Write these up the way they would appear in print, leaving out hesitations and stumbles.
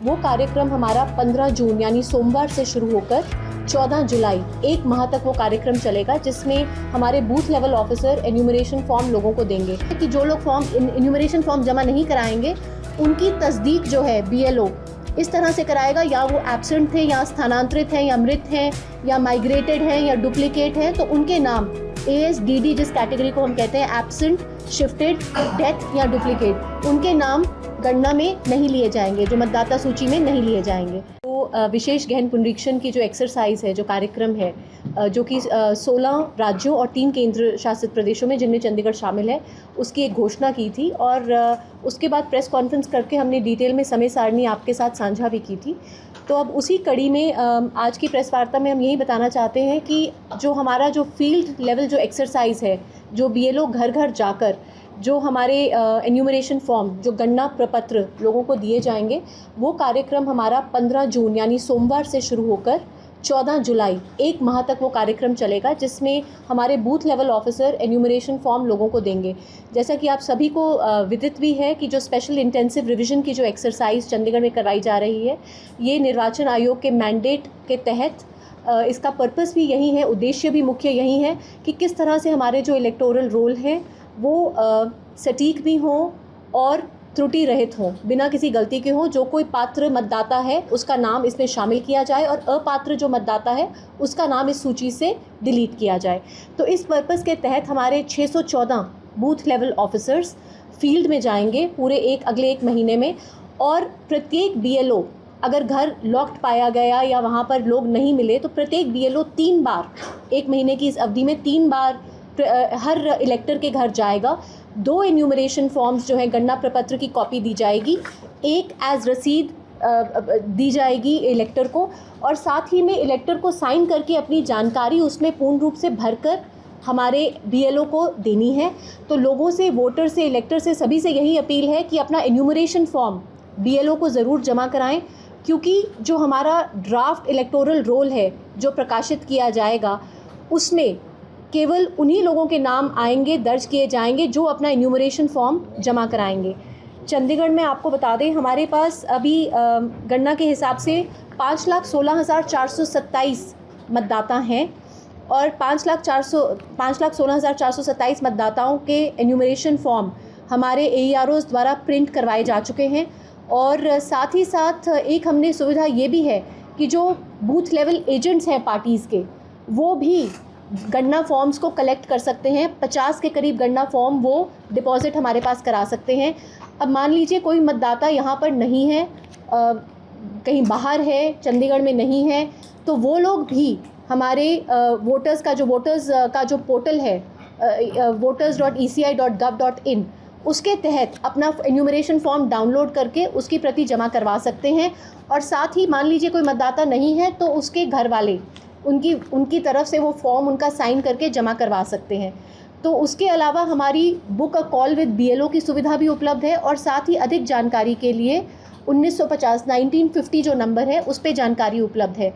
वो कार्यक्रम हमारा 15 जून यानी सोमवार से शुरू होकर 14 जुलाई 1 माह तक वो कार्यक्रम चलेगा, जिसमें हमारे booth level officer enumeration form लोगों को देंगे कि जो लोग एन्यूमरेशन फॉर्म जमा नहीं कराएंगे उनकी तस्दीक जो है BLO इस तरह से कराएगा, या वो एब्सेंट थे या स्थानांतरित हैं या मृत हैं या माइग्रेटेड हैं या डुप्लीकेट हैं, तो उनके नाम ASDD जिस कैटेगरी को हम कहते हैं एब्सेंट, शिफ्टेड, डेथ या डुप्लीकेट, उनके नाम गणना में नहीं लिए जाएंगे, जो मतदाता सूची में नहीं लिए जाएंगे। तो विशेष गहन पुनरीक्षण की जो एक्सरसाइज है, जो कार्यक्रम है, जो कि 16 राज्यों और 3 केंद्र शासित प्रदेशों में जिनमें चंडीगढ़ शामिल है, उसकी एक घोषणा की थी और उसके बाद प्रेस कॉन्फ्रेंस करके हमने डिटेल में समय सारणी आपके साथ साझा भी की थी। तो अब उसी कड़ी में आज की प्रेस वार्ता में हम यही बताना चाहते हैं कि जो हमारा जो फील्ड लेवल जो एक्सरसाइज है, जो BLO घर घर जाकर जो हमारे एन्यूमरेशन फॉर्म, जो गणना प्रपत्र लोगों को दिए जाएंगे, वो कार्यक्रम हमारा 15 जून यानी सोमवार से शुरू होकर 14 जुलाई 1 माह तक वो कार्यक्रम चलेगा, जिसमें हमारे booth level officer enumeration form लोगों को देंगे। जैसा कि आप सभी को विदित भी है कि जो स्पेशल इंटेंसिव रिवीजन की जो एक्सरसाइज चंडीगढ़ में करवाई जा रही है, ये निर्वाचन आयोग के मैंडेट के तहत इसका पर्पस भी यही है, उद्देश्य भी मुख्य यही है कि किस तरह से हमारे जो इलेक्टोरल रोल हैं वो सटीक भी हों और त्रुटि रहित हों, बिना किसी गलती के हों। जो कोई पात्र मतदाता है उसका नाम इसमें शामिल किया जाए और अपात्र जो मतदाता है उसका नाम इस सूची से डिलीट किया जाए। तो इस पर्पस के तहत हमारे 614 बूथ लेवल ऑफिसर्स फील्ड में जाएंगे पूरे अगले एक महीने में, और प्रत्येक BLO अगर घर लॉक्ड पाया गया या वहाँ पर लोग नहीं मिले तो प्रत्येक BLO 3 बार, 1 महीने की इस अवधि में 3 बार हर इलेक्टर के घर जाएगा। 2 एन्यूमरेशन फॉर्म्स जो है गणना प्रपत्र की कॉपी दी जाएगी, एक एज रसीद दी जाएगी इलेक्टर को, और साथ ही में इलेक्टर को साइन करके अपनी जानकारी उसमें पूर्ण रूप से भरकर हमारे BLO को देनी है। तो लोगों से, वोटर से, इलेक्टर से, सभी से यही अपील है कि अपना एन्यूमरेशन फॉर्म BLO को ज़रूर जमा कराएं, क्योंकि जो हमारा ड्राफ्ट इलेक्टोरल रोल है जो प्रकाशित किया जाएगा, उसमें केवल उन्हीं लोगों के नाम आएंगे, दर्ज किए जाएंगे जो अपना एन्यूमरेशन फॉर्म जमा कराएंगे। चंडीगढ़ में आपको बता दें, हमारे पास अभी गणना के हिसाब से 5,16,427 मतदाता हैं और 5,16,427 मतदाताओं के एन्यूमरेशन फॉर्म हमारे AEROs द्वारा प्रिंट करवाए जा चुके हैं। और साथ ही साथ एक हमने सुविधा ये भी है कि जो बूथ लेवल एजेंट्स हैं पार्टीज़ के, वो भी गणना फॉर्म्स को कलेक्ट कर सकते हैं। 50 के करीब गणना फॉर्म वो डिपॉजिट हमारे पास करा सकते हैं। अब मान लीजिए कोई मतदाता यहाँ पर नहीं है, कहीं बाहर है, चंडीगढ़ में नहीं है, तो वो लोग भी हमारे वोटर्स का जो पोर्टल है voters.eci.gov.in, उसके तहत अपना एन्यूमरेशन फॉर्म डाउनलोड करके उसकी प्रति जमा करवा सकते हैं। और साथ ही मान लीजिए कोई मतदाता नहीं है तो उसके घर वाले उनकी तरफ से वो फॉर्म उनका साइन करके जमा करवा सकते हैं। तो उसके अलावा हमारी book a call with BLO की सुविधा भी उपलब्ध है, और साथ ही अधिक जानकारी के लिए 1950 जो नंबर है उस पर जानकारी उपलब्ध है।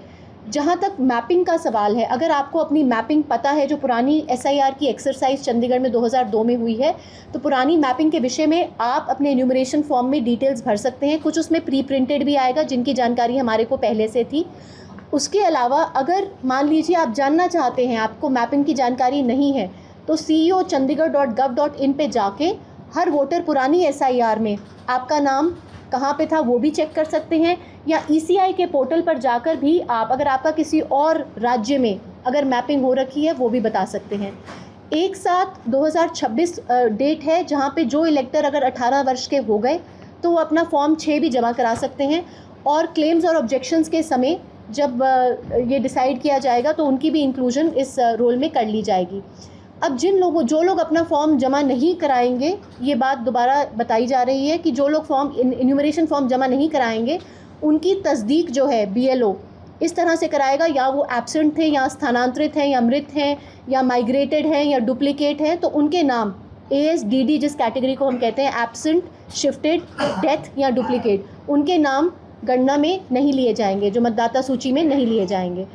जहाँ तक मैपिंग का सवाल है, अगर आपको अपनी मैपिंग पता है, जो पुरानी SIR की एक्सरसाइज चंडीगढ़ में 2002 में हुई है, तो पुरानी मैपिंग के विषय में आप अपने एन्यूमरेशन फॉर्म में डिटेल्स भर सकते हैं। कुछ उसमें प्री प्रिंटेड भी आएगा जिनकी जानकारी हमारे को पहले से थी। उसके अलावा अगर मान लीजिए आप जानना चाहते हैं, आपको मैपिंग की जानकारी नहीं है, तो ceo.chandigarh.gov.in पे जाके हर वोटर पुरानी SIR में आपका नाम कहाँ पे था वो भी चेक कर सकते हैं, या ECI के पोर्टल पर जाकर भी आप, अगर आपका किसी और राज्य में अगर मैपिंग हो रखी है, वो भी बता सकते हैं। एक साथ 2026 डेट है जहाँ पे जो इलेक्टर अगर 18 वर्ष के हो गए तो वो अपना फॉर्म 6 भी जमा करा सकते हैं, और क्लेम्स और ऑब्जेक्शंस के समय जब ये डिसाइड किया जाएगा तो उनकी भी इंक्लूजन इस रोल में कर ली जाएगी। अब जो लोग अपना फॉर्म जमा नहीं कराएंगे, ये बात दोबारा बताई जा रही है कि जो लोग एन्यूमरेशन फॉर्म जमा नहीं कराएंगे उनकी तस्दीक जो है BLO इस तरह से कराएगा, या वो एब्सेंट थे या स्थानांतरित हैं या मृत हैं या माइग्रेटेड हैं या डुप्लीकेट हैं, तो उनके नाम ASDD जिस कैटेगरी को हम कहते हैं एब्सेंट, शिफ्टेड, डेथ या डुप्लीकेट, उनके नाम गणना में नहीं लिए जाएंगे, जो मतदाता सूची में नहीं लिए जाएंगे।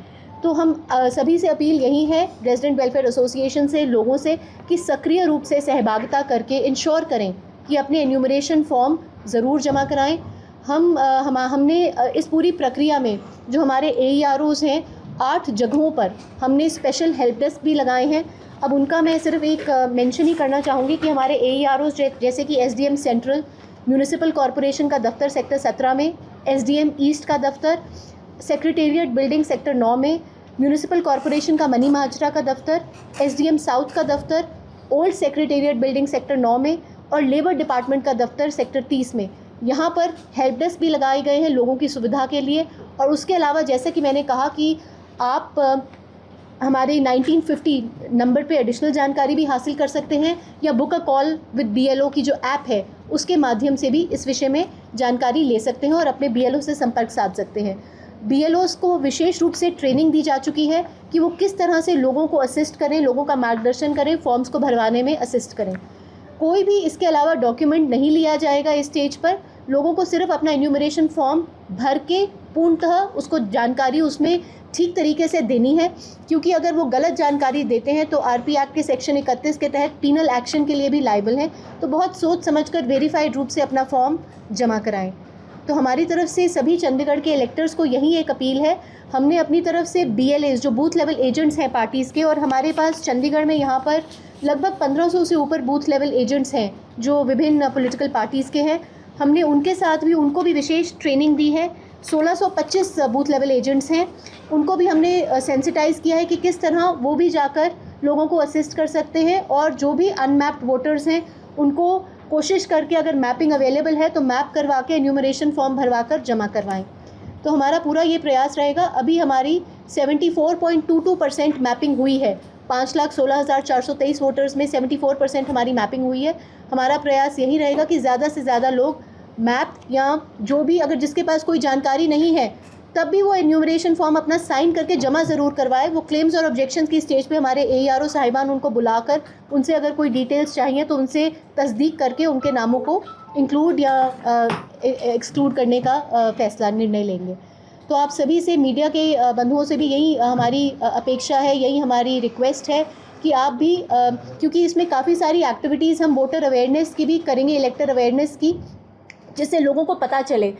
तो हम सभी से अपील यही है, रेजिडेंट वेलफेयर एसोसिएशन से, लोगों से, कि सक्रिय रूप से सहभागिता करके इंश्योर करें कि अपने एन्यूमरेशन फॉर्म ज़रूर जमा कराएं। हमने इस पूरी प्रक्रिया में जो हमारे AEROs हैं 8 जगहों पर हमने स्पेशल हेल्प डेस्क भी लगाए हैं। अब उनका मैं सिर्फ एक मेंशन ही करना चाहूँगी कि हमारे AEROs जैसे कि SDM सेंट्रल, म्यूनिसिपल कॉरपोरेशन का दफ्तर सेक्टर 17 में, SDM ईस्ट का दफ्तर, सेक्रेटेरिएट बिल्डिंग सेक्टर 9 में, म्यूनिसिपल कॉरपोरेशन का मनी माजरा का दफ्तर, SDM साउथ का दफ्तर, ओल्ड सेक्रेटेरिएट बिल्डिंग सेक्टर 9 में और लेबर डिपार्टमेंट का दफ्तर सेक्टर 30 में, यहाँ पर हेल्प डेस्क भी लगाए गए हैं लोगों की सुविधा के लिए। और उसके अलावा जैसे कि मैंने कहा कि आप हमारे 1950 नंबर पे एडिशनल जानकारी भी हासिल कर सकते हैं या book a call with BLO की जो ऐप है उसके माध्यम से भी इस विषय में जानकारी ले सकते हैं और अपने BLO से संपर्क साध सकते हैं। BLOs को विशेष रूप से ट्रेनिंग दी जा चुकी है कि वो किस तरह से लोगों को असिस्ट करें, लोगों का मार्गदर्शन करें, फॉर्म्स को भरवाने में असिस्ट करें। कोई भी इसके अलावा डॉक्यूमेंट नहीं लिया जाएगा इस स्टेज पर। लोगों को सिर्फ अपना इन्यूमरेशन फॉर्म भर के पूर्णतः उसको जानकारी उसमें ठीक तरीके से देनी है, क्योंकि अगर वो गलत जानकारी देते हैं तो RP एक्ट के सेक्शन 31 के तहत पीनल एक्शन के लिए भी लायबल हैं। तो बहुत सोच समझकर वेरीफाइड रूप से अपना फॉर्म जमा कराएं। तो हमारी तरफ से सभी चंडीगढ़ के इलेक्टर्स को यही एक अपील है। हमने अपनी तरफ से BLAs जो बूथ लेवल एजेंट्स हैं पार्टीज़ के, और हमारे पास चंडीगढ़ में यहाँ पर लगभग 1500 से ऊपर बूथ लेवल एजेंट्स हैं जो विभिन्न पॉलिटिकल पार्टीज़ के हैं, हमने उनके साथ भी उनको भी विशेष ट्रेनिंग दी है। 1625 बूथ लेवल एजेंट्स हैं, उनको भी हमने सेंसिटाइज़ किया है कि किस तरह वो भी जाकर लोगों को असिस्ट कर सकते हैं, और जो भी अनमैप्ड वोटर्स हैं उनको कोशिश करके अगर मैपिंग अवेलेबल है तो मैप करवा के एन्यूमरेशन फॉर्म भरवा कर जमा करवाएं। तो हमारा पूरा ये प्रयास रहेगा। अभी हमारी 74.22% मैपिंग हुई है। 5,16,423 वोटर्स में 74% हमारी मैपिंग हुई है। हमारा प्रयास यही रहेगा कि ज़्यादा से ज़्यादा लोग मैप या जो भी अगर जिसके पास कोई जानकारी नहीं है तब भी वो एन्यूमरेशन फॉर्म अपना साइन करके जमा ज़रूर करवाए। वो क्लेम्स और ऑब्जेक्शंस की स्टेज पे हमारे AERO साहिबान उनको बुलाकर उनसे अगर कोई डिटेल्स चाहिए तो उनसे तस्दीक करके उनके नामों को इंक्लूड या एक्सक्लूड करने का फैसला निर्णय लेंगे। तो आप सभी से, मीडिया के बंधुओं से भी यही हमारी अपेक्षा है, यही हमारी रिक्वेस्ट है कि आप भी क्योंकि इसमें काफ़ी सारी एक्टिविटीज़ हम वोटर अवेयरनेस की भी करेंगे, इलेक्टर अवेयरनेस की, जिससे लोगों को पता चले